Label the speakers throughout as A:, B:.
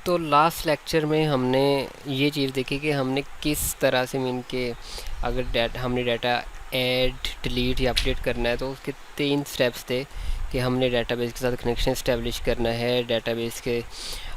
A: तो last lecture में हमने ये चीज़ देखी कि हमने किस तरह से मीन के अगर हमने डाटा ऐड डिलीट या अपडेट करना है तो उसके 3 स्टेप्स थे कि हमने डेटाबेस के साथ कनेक्शन इस्टेब्लिश करना है, डेटाबेस के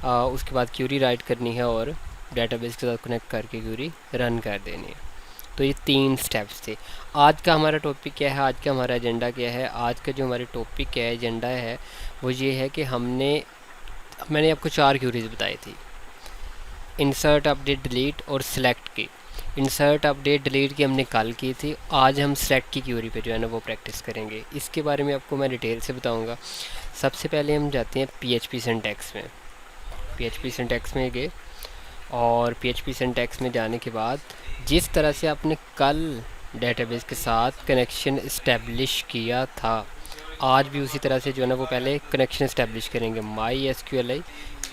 A: उसके बाद क्यूरी राइट करनी है और डेटाबेस के साथ कनेक्ट करके क्यूरी रन कर देनी है। तो ये 3 स्टेप्स थे। आज का हमारा टॉपिक क्या है, आज का हमारा एजेंडा क्या है? आज का जो हमारे टॉपिक है, एजेंडा है, वो ये है कि मैंने आपको 4 क्यूरीज बताई थी, इंसर्ट, अपडेट, डिलीट और सिलेक्ट की। इंसर्ट, अपडेट, डिलीट की हमने कल की थी। आज हम सिलेक्ट की क्यूरी पे जो है ना वो प्रैक्टिस करेंगे। इसके बारे में आपको मैं डिटेल से बताऊंगा। सबसे पहले हम जाते हैं पीएचपी सिंटैक्स में। पीएचपी सिंटैक्स में गए और पीएचपी सिंटैक्स में जाने के बाद जिस तरह से आपने कल डेटाबेस के साथ कनेक्शन इस्टेब्लिश किया था, आज भी उसी तरह से जो है ना वो पहले कनेक्शन इस्टेब्लिश करेंगे। MySQLi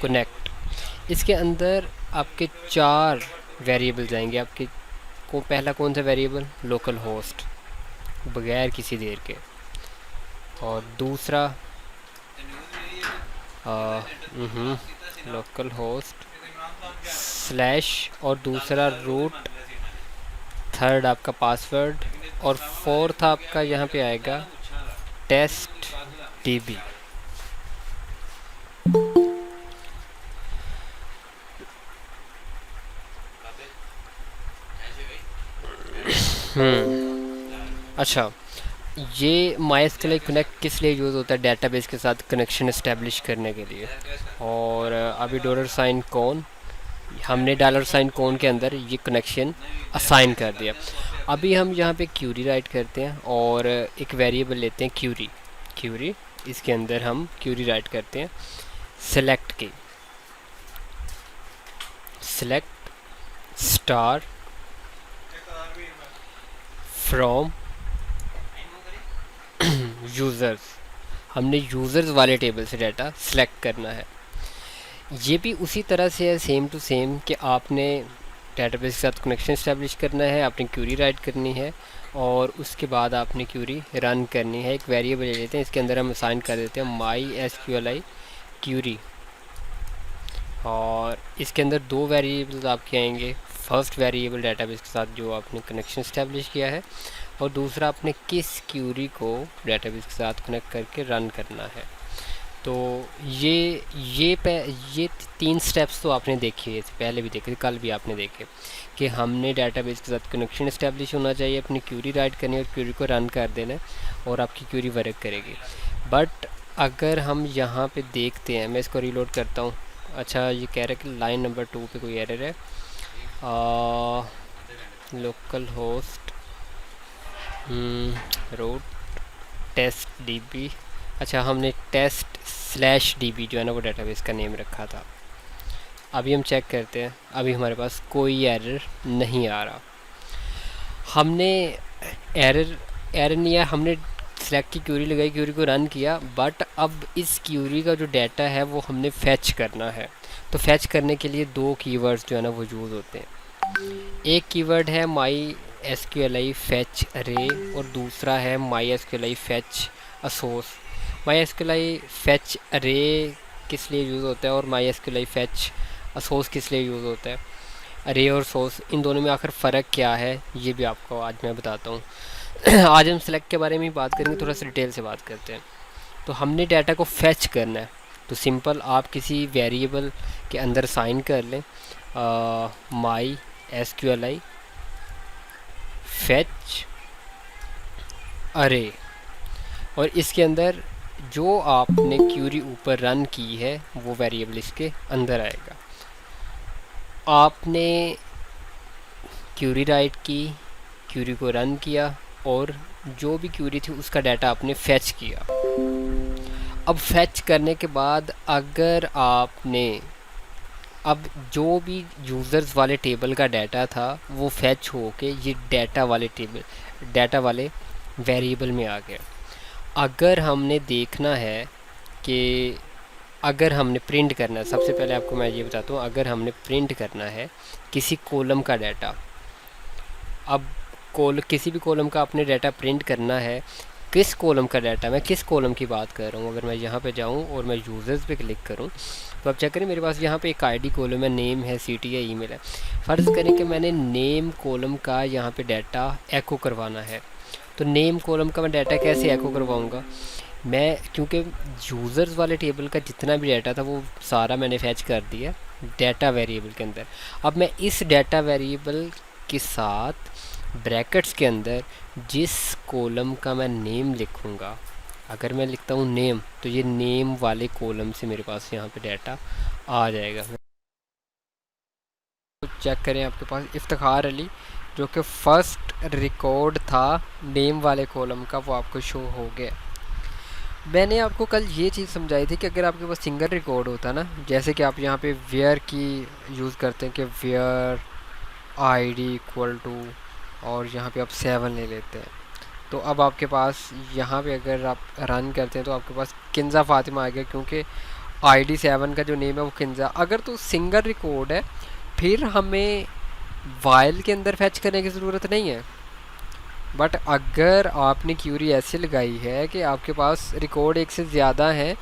A: कनेक्ट, इसके अंदर आपके 4 वेरिएबल्स आएंगे। आपके को पहला कौन सा वेरिएबल? लोकल होस्ट, बगैर किसी देर के। और दूसरा लोकल होस्ट स्लैश और दूसरा रूट, थर्ड आपका पासवर्ड और फोर्थ आपका यहाँ पे आएगा टेस्ट DB। अच्छा, ये MySQL कनेक्ट किस लिए यूज़ होता है? डेटाबेस के साथ कनेक्शन इस्टेब्लिश करने के लिए। और अभी $कौन, हमने $कौन के अंदर ये कनेक्शन असाइन कर दिया। अभी हम यहाँ पे क्यूरी राइट करते हैं और एक वेरिएबल लेते हैं क्यूरी। इसके अंदर हम क्यूरी राइट करते हैं सेलेक्ट की, सेलेक्ट स्टार फ्रॉम यूज़र्स। हमने यूज़र्स वाले टेबल से डाटा सेलेक्ट करना है। ये भी उसी तरह से है, सेम टू सेम, कि आपने डेटाबेस के साथ कनेक्शन इस्टेब्लिश करना है, आपने क्यूरी राइट करनी है और उसके बाद आपने क्यूरी रन करनी है। एक वेरिएबल ले लेते हैं, इसके अंदर हम असाइन कर देते हैं MySQLi क्यूरी और इसके अंदर 2 वेरिएबल्स आपके आएंगे। फर्स्ट वेरिएबल डेटाबेस के साथ जो आपने कनेक्शन इस्टेब्लिश किया है और दूसरा आपने किस क्यूरी को डेटाबेस के साथ कनेक्ट करके रन करना है। तो ये 3 स्टेप्स तो आपने देखे, पहले भी देखे, कल भी आपने देखे कि हमने डेटाबेस के साथ कनेक्शन इस्टेब्लिश होना चाहिए, अपनी क्यूरी राइट करनी है और क्यूरी को रन कर देना है और आपकी क्यूरी वर्क करेगी। बट अगर हम यहाँ पे देखते हैं, मैं इसको रीलोड करता हूँ। अच्छा, ये कह रहा है कि लाइन नंबर 2 पे कोई एरर है। Local host route test DB। अच्छा, हमने टेस्ट/DB जो है ना वो डेटाबेस का नेम रखा था। अभी हम चेक करते हैं, अभी हमारे पास कोई एरर नहीं आ रहा। हमने एरर नहीं आया, हमने सेलेक्ट की क्यूरी लगाई, क्यूरी को रन किया, बट अब इस क्यूरी का जो डाटा है वो हमने फैच करना है। तो फैच करने के लिए 2 कीवर्ड्स जो है ना वो यूज़ होते हैं। एक कीवर्ड है MySQLi fetch array और दूसरा है MySQLi fetch assoc। MySQLi fetch array किस लिए यूज़ होता है और MySQLi fetch assoc किस लिए यूज़ होता है? array और source, इन दोनों में आखिर फ़र्क क्या है, ये भी आपको आज मैं बताता हूँ। आज हम सेलेक्ट के बारे में ही बात करेंगे, थोड़ा सा डिटेल से बात करते हैं। तो हमने डाटा को फैच करना है, तो सिंपल आप किसी वेरिएबल के अंदर साइन कर लें MySQLi fetch array और इसके अंदर जो आपने क्यूरी ऊपर रन की है वो वेरिएबल इसके अंदर आएगा। आपने क्यूरी राइट की, क्यूरी को रन किया और जो भी क्यूरी थी उसका डाटा आपने फैच किया। अब फैच करने के बाद अगर आपने अब जो भी यूज़र्स वाले टेबल का डाटा था वो फैच हो के ये डाटा वाले वेरिएबल में आ गया। अगर हमने देखना है कि अगर हमने प्रिंट करना है, सबसे पहले आपको मैं ये बताता हूँ, अगर हमने प्रिंट करना है किसी कॉलम का डाटा, अब किसी भी कॉलम का आपने डाटा प्रिंट करना है, किस कॉलम का डाटा, मैं किस कॉलम की बात कर रहा हूँ, अगर मैं यहाँ पे जाऊँ और मैं यूज़र्स पे क्लिक करूँ तो तो आप चेक करें मेरे पास यहाँ पे एक आईडी कॉलम है, नेम है, सिटी है, ईमेल है। फ़र्ज़ करें कि मैंने नेम कॉलम का यहाँ पे डाटा एको करवाना है, तो नेम कॉलम का मैं डाटा कैसे एको करवाऊँगा? मैं क्योंकि यूज़र्स वाले टेबल का जितना भी डाटा था वो सारा मैंने फैच कर दिया डाटा वेरिएबल के अंदर। अब मैं इस डाटा वेरिएबल के साथ ब्रैकेट्स के अंदर जिस कॉलम का मैं नेम लिखूँगा, अगर मैं लिखता हूँ नेम, तो ये नेम वाले कॉलम से मेरे पास यहाँ पे डाटा आ जाएगा। तो चेक करें आपके पास इफ्तिखार अली जो कि फ़र्स्ट रिकॉर्ड था नेम वाले कॉलम का, वो आपको शो हो गया। मैंने आपको कल ये चीज़ समझाई थी कि अगर आपके पास सिंगल रिकॉर्ड होता ना, जैसे कि आप यहाँ पे वेयर की यूज़ करते हैं कि वेयर आईडी इक्वल टू, और यहाँ पे आप 7 ले लेते हैं, तो अब आपके पास यहाँ पे अगर आप रन करते हैं तो आपके पास किंजा फातिमा आ गया, क्योंकि आईडी 7 का जो नेम है वो किंजा। अगर तो सिंगल रिकॉर्ड है फिर हमें वाइल के अंदर फैच करने की ज़रूरत नहीं है। बट अगर आपने क्यूरी ऐसे लगाई है कि आपके पास रिकॉर्ड एक से ज़्यादा है,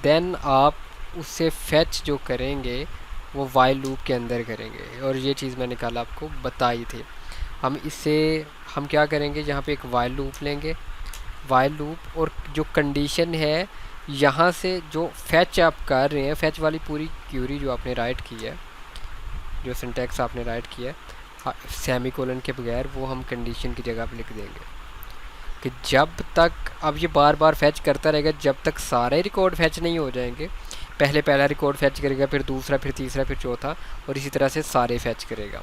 A: देन आप उससे फैच जो करेंगे वो वाइल लूप के अंदर करेंगे, और ये चीज़ मैंने कल आपको बताई थी। हम क्या करेंगे, यहाँ पे एक वाइल लूप लेंगे, वाइल लूप, और जो कंडीशन है यहाँ से जो फैच आप कर रहे हैं, फैच वाली पूरी क्यूरी जो आपने राइट की है, जो सिंटैक्स आपने राइट किया है सेमी कोलन के बगैर, वो हम कंडीशन की जगह पे लिख देंगे कि जब तक, अब ये बार बार फैच करता रहेगा जब तक सारे रिकॉर्ड फैच नहीं हो जाएंगे। पहले पहला रिकॉर्ड फैच करेगा, फिर दूसरा, फिर तीसरा, फिर चौथा, और इसी तरह से सारे फैच करेगा।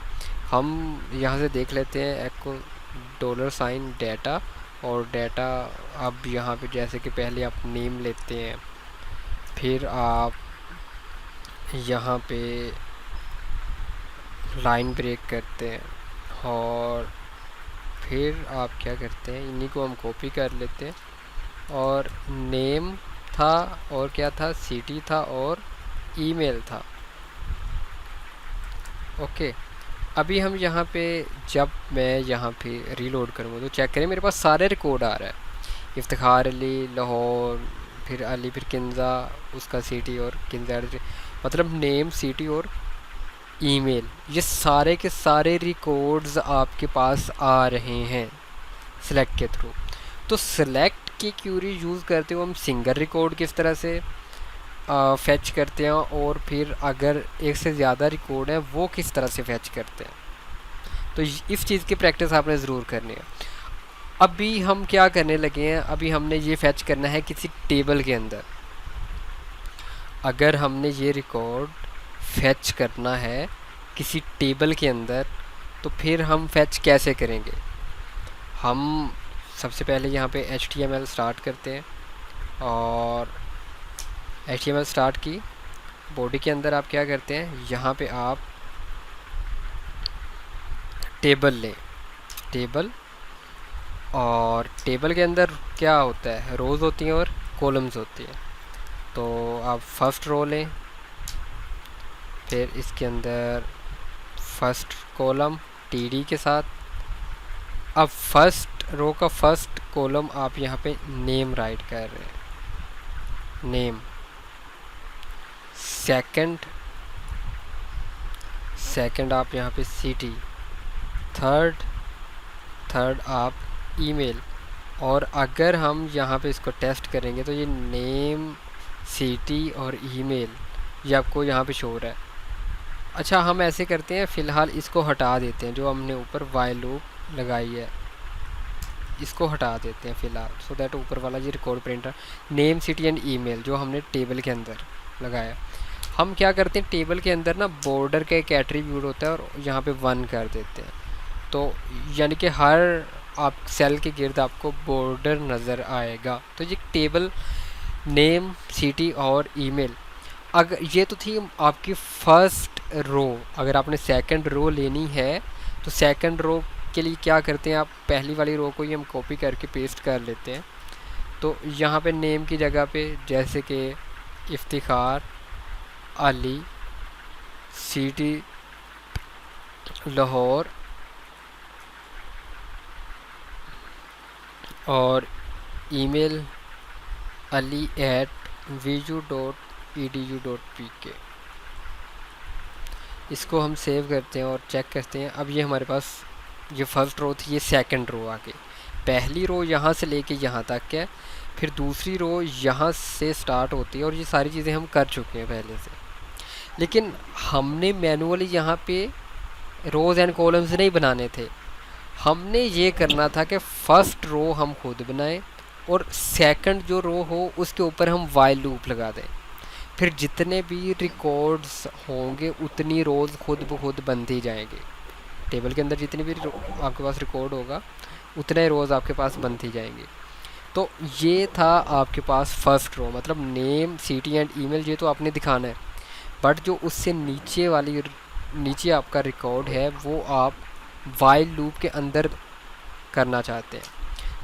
A: हम यहाँ से देख लेते हैं एको $, डाटा, और डाटा अब यहाँ पे जैसे कि पहले आप नेम लेते हैं, फिर आप यहाँ पे लाइन ब्रेक करते हैं, और फिर आप क्या करते हैं, इन्हीं को हम कॉपी कर लेते हैं, और नेम था और क्या था, सिटी था और ईमेल था। ओके, अभी हम यहाँ पे, जब मैं यहाँ पे रीलोड करूँगा तो चेक करें मेरे पास सारे रिकॉर्ड आ रहा है, इफ्तिखार अली लाहौर, फिर अली, फिर किंजा, उसका सिटी और किंजा, मतलब नेम, सिटी और ईमेल, ये सारे के सारे रिकॉर्ड्स आपके पास आ रहे हैं सिलेक्ट के थ्रू। तो सिलेक्ट की क्यूरी यूज़ करते हुए हम सिंगल रिकॉर्ड किस तरह से फैच करते हैं, और फिर अगर एक से ज़्यादा रिकॉर्ड है वो किस तरह से फैच करते हैं, तो इस चीज़ की प्रैक्टिस आपने ज़रूर करनी है। अभी हम क्या करने लगे हैं, अभी हमने ये फैच करना है किसी टेबल के अंदर। अगर हमने ये रिकॉर्ड फैच करना है किसी टेबल के अंदर, तो फिर हम फैच कैसे करेंगे? हम सबसे पहले यहाँ पे HTML स्टार्ट करते हैं, और HTML स्टार्ट की बॉडी के अंदर आप क्या करते हैं, यहाँ पे आप टेबल लें, टेबल, और टेबल के अंदर क्या होता है, रोज़ होती हैं और कॉलम्स होती हैं। तो आप फर्स्ट रो लें, फिर इसके अंदर फर्स्ट कॉलम TD के साथ। अब फर्स्ट रो का फर्स्ट कॉलम आप यहाँ पे नेम राइट कर रहे हैं, नेम। सेकंड आप यहाँ पे सिटी, थर्ड आप ईमेल, और अगर हम यहाँ पे इसको टेस्ट करेंगे तो ये नेम, सिटी और ईमेल ये आपको यहाँ पे शो हो रहा है। अच्छा, हम ऐसे करते हैं, फ़िलहाल इसको हटा देते हैं, जो हमने ऊपर वाइल लूप लगाई है इसको हटा देते हैं फ़िलहाल, सो दैट ऊपर वाला ये record printer name, city and email जो हमने टेबल के अंदर लगाया। हम क्या करते हैं, टेबल के अंदर ना बॉर्डर का एक एट्रीब्यूट होता है, और यहाँ पे 1 कर देते हैं, तो यानी कि हर आप सेल के गिर्द आपको बॉर्डर नज़र आएगा। तो ये टेबल नेम, सिटी और ईमेल, अगर ये तो थी आपकी फ़र्स्ट रो। अगर आपने सेकंड रो लेनी है तो सेकंड रो के लिए क्या करते हैं, आप पहली वाली रो को ही हम कॉपी करके पेस्ट कर लेते हैं। तो यहाँ पे नेम की जगह पे जैसे कि इफ्तिखार अली, सिटी लाहौर, और ईमेल ali@viju.edu.pk। इसको हम सेव करते हैं और चेक करते हैं। अब ये हमारे पास ये फर्स्ट रो थी, ये सेकंड रो आ गई। पहली रो यहाँ से लेके यहाँ तक है, फिर दूसरी रो यहाँ से स्टार्ट होती है, और ये सारी चीज़ें हम कर चुके हैं पहले से। लेकिन हमने मैनुअली यहाँ पे रोज़ एंड कॉलम्स नहीं बनाने थे, हमने ये करना था कि फ़र्स्ट रो हम खुद बनाएं और सेकंड जो रो हो उसके ऊपर हम वाइल लूप लगा दें। फिर जितने भी रिकॉर्ड्स होंगे उतनी रोज़ खुद ब खुद बनती जाएंगे। टेबल के अंदर जितनी भी आपके पास रिकॉर्ड होगा उतने रोज़ आपके पास बनती जाएंगी। तो ये था आपके पास फर्स्ट रो, मतलब नेम, सिटी एंड ईमेल, ये तो आपने दिखाना है। बट जो उससे नीचे वाली नीचे आपका रिकॉर्ड है वो आप वाइल लूप के अंदर करना चाहते हैं।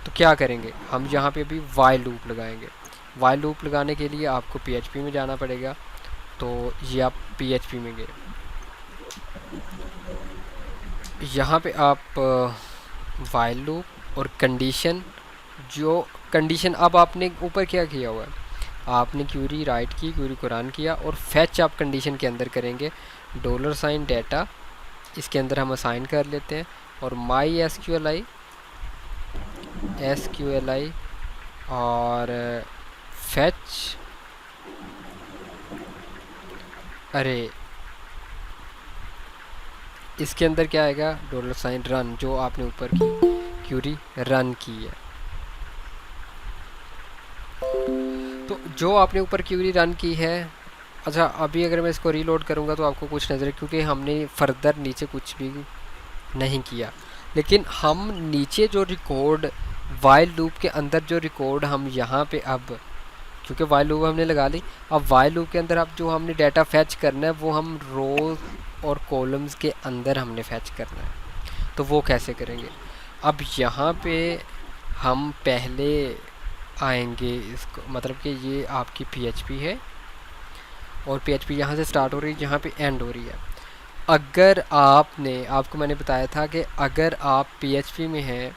A: तो क्या करेंगे, हम यहाँ पे भी वाइल लूप लगाएंगे। वाइल लूप लगाने के लिए आपको PHP में जाना पड़ेगा। तो ये आप PHP में गए, यहाँ पे आप वाइल लूप और कंडीशन, जो कंडीशन अब आपने ऊपर क्या किया हुआ है, आपने क्यूरी राइट की, क्यूरी को रन किया, और फैच आप कंडीशन के अंदर करेंगे $साइन डेटा, इसके अंदर हम असाइन कर लेते हैं, और माई SQLi और फैच, अरे इसके अंदर क्या आएगा, $साइन रन, जो आपने ऊपर की क्यूरी रन की है। तो जो आपने ऊपर क्यूरी रन की है, अच्छा अभी अगर मैं इसको रीलोड करूँगा तो आपको कुछ नज़र, क्योंकि हमने फर्दर नीचे कुछ भी नहीं किया। लेकिन हम नीचे जो रिकॉर्ड वाइल लूप के अंदर जो रिकॉर्ड हम यहाँ पे, अब क्योंकि वाइल लूप हमने लगा ली, अब वाइल लूप के अंदर अब जो हमने डाटा फैच करना है वो हम रोज़ और कॉलम्स के अंदर हमने फैच करना है। तो वो कैसे करेंगे, अब यहाँ पे हम पहले आएंगे इसको, मतलब कि ये आपकी PHP है और PHP यहाँ से स्टार्ट हो रही है, यहाँ पे एंड हो रही है। अगर आपने, आपको मैंने बताया था कि अगर आप PHP में हैं,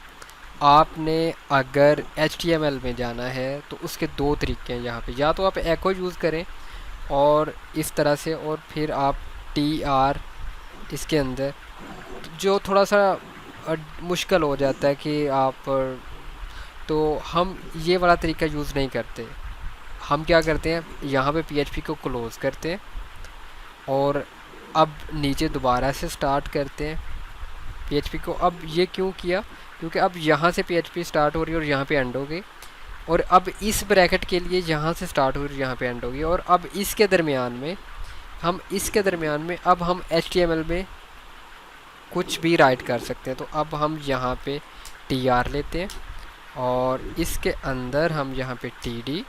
A: आपने अगर HTML में जाना है तो उसके दो तरीके हैं यहाँ पे, या तो आप एको यूज़ करें और इस तरह से, और फिर आप TR इसके अंदर, जो थोड़ा सा मुश्किल हो जाता है कि आप, तो हम ये वाला तरीका यूज़ नहीं करते। हम क्या करते हैं, यहाँ पे PHP को क्लोज़ करते हैं और अब नीचे दोबारा से स्टार्ट करते हैं PHP को। अब ये क्यों किया, क्योंकि अब यहाँ से PHP स्टार्ट हो रही है और यहाँ पे एंड हो गई, और अब इस ब्रैकेट के लिए यहाँ से स्टार्ट हो रही है, यहाँ पे एंड हो गई, और अब इसके दरमियान में अब हम HTML में कुछ भी राइट कर सकते हैं। तो अब हम यहाँ पे TR लेते हैं और इसके अंदर हम यहाँ पे TD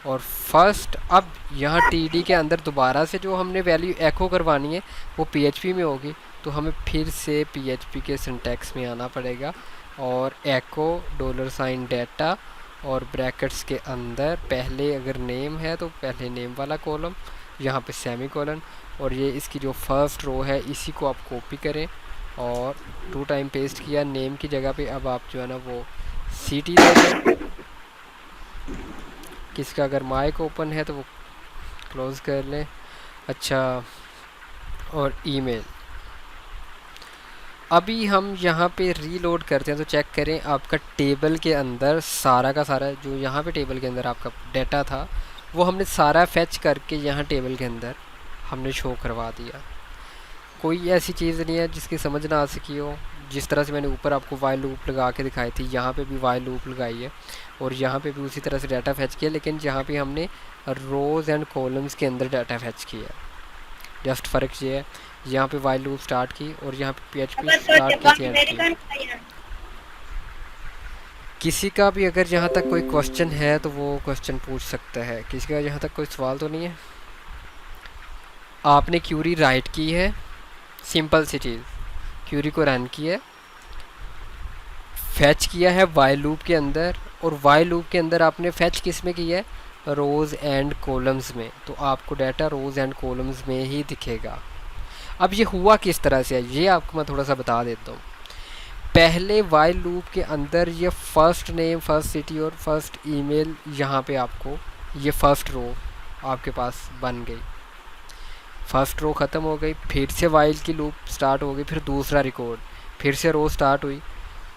A: और फर्स्ट, अब यहाँ TD के अंदर दोबारा से जो हमने वैल्यू एको करवानी है वो PHP में होगी, तो हमें फिर से PHP के सिंटैक्स में आना पड़ेगा और एको $साइन डेटा और ब्रैकेट्स के अंदर पहले अगर नेम है तो पहले नेम वाला कॉलम, यहाँ पे सेमी कॉलन, और ये इसकी जो फर्स्ट रो है इसी को आप कॉपी करें और 2 टाइम पेस्ट किया नेम की जगह पे। अब आप जो है ना वो सिटी दे दें, किसका अगर माइक ओपन है तो वो क्लोज़ कर लें। अच्छा, और ईमेल, अभी हम यहाँ पे रीलोड करते हैं तो चेक करें आपका टेबल के अंदर सारा का सारा जो यहाँ पे टेबल के अंदर आपका डाटा था वो हमने सारा फैच करके यहाँ टेबल के अंदर हमने शो करवा दिया। कोई ऐसी चीज़ नहीं है जिसकी समझ ना आ सकी हो। जिस तरह से मैंने ऊपर आपको वाइल लूप लगा के दिखाई थी, यहाँ पे भी वाइल लूप लगाई है और यहाँ पे भी उसी तरह से डाटा फैच किया, लेकिन यहाँ पे हमने रोज़ एंड कॉलम्स के अंदर डाटा फैच किया। जस्ट फ़र्क ये है, यहाँ पे वाइल लूप स्टार्ट की और यहाँ पे PHP स्टार्ट की थी एंड की। किसी का भी अगर यहाँ तक कोई क्वेश्चन है तो वो क्वेश्चन पूछ सकता है। किसी का यहाँ तक कोई सवाल तो नहीं है? आपने क्यूरी राइट की है, सिंपल सी चीज़, क्यूरी को रन किया है, फैच किया है वाइल लूप के अंदर, और वाइल लूप के अंदर आपने फैच किस में किया है, रोज़ एंड कॉलम्स में, तो आपको डाटा रोज़ एंड कॉलम्स में ही दिखेगा। अब ये हुआ किस तरह से है ये आपको मैं थोड़ा सा बता देता हूँ। पहले वाइल लूप के अंदर ये फर्स्ट नेम, फर्स्ट सिटी और फर्स्ट ईमेल, यहाँ पे आपको ये फर्स्ट रो आपके पास बन गई। फर्स्ट रो ख़त्म हो गई, फिर से वाइल की लूप स्टार्ट हो गई, फिर दूसरा रिकॉर्ड, फिर से रो स्टार्ट हुई,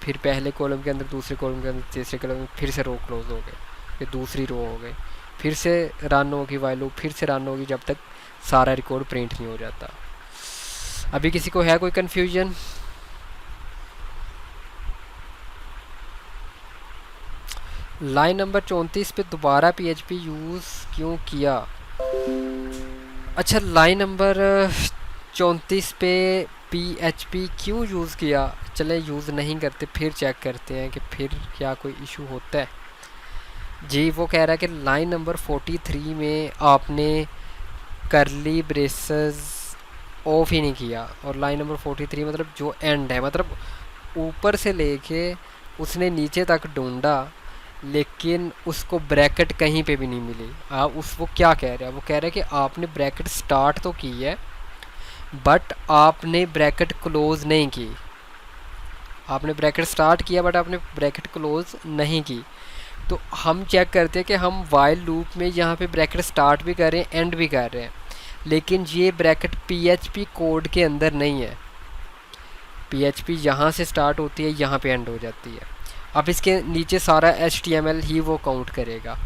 A: फिर पहले कॉलम के अंदर, दूसरे कॉलम के अंदर, तीसरे कॉलम में, फिर से रो क्लोज हो गए, फिर दूसरी रो हो गई, फिर से रन होगी वाइल लूप, फिर से रन होगी जब तक सारा रिकॉर्ड प्रिंट नहीं हो जाता। अभी किसी को है कोई कन्फ्यूजन? लाइन नंबर 34 पे दोबारा PHP यूज़ क्यों किया? अच्छा, लाइन नंबर 34 पे PHP क्यों यूज़ किया? चले यूज़ नहीं करते, फिर चेक करते हैं कि फिर क्या कोई इशू होता है। जी, वो कह रहा है कि लाइन नंबर 43 में आपने करली ब्रेसेस ऑफ ही नहीं किया, और लाइन नंबर 43 मतलब जो एंड है, मतलब ऊपर से लेके उसने नीचे तक ढूंढा लेकिन उसको ब्रैकेट कहीं पे भी नहीं मिली। आप वो क्या कह रहा है? वो कह रहा है कि आपने ब्रैकेट स्टार्ट तो की है बट आपने ब्रैकेट क्लोज नहीं की। आपने ब्रैकेट स्टार्ट किया बट आपने ब्रैकेट क्लोज नहीं की। तो हम चेक करते हैं कि हम वाइल लूप में यहाँ पे ब्रैकेट स्टार्ट भी कर रहे हैं, एंड भी कर रहे हैं, लेकिन ये ब्रैकेट PHP कोड के अंदर नहीं है। PHP यहाँ से स्टार्ट होती है, यहाँ पे एंड हो जाती है। अब इसके नीचे सारा HTML ही वो काउंट करेगा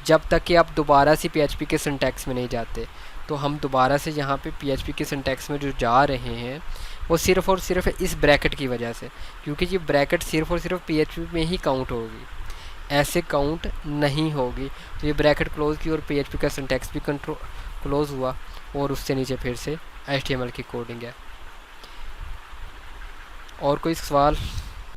A: जब तक कि आप दोबारा से PHP के सिंटैक्स में नहीं जाते। तो हम दोबारा से यहाँ पे PHP के सिंटैक्स में जो जा रहे हैं वो सिर्फ़ और सिर्फ इस ब्रैकेट की वजह से, क्योंकि ये ब्रैकेट सिर्फ़ और सिर्फ PHP में ही काउंट होगी, ऐसे काउंट नहीं होगी। तो ये ब्रैकेट क्लोज की और PHP का सिंटैक्स भी क्लोज हुआ, और उससे नीचे फिर से HTML की कोडिंग है। और कोई सवाल?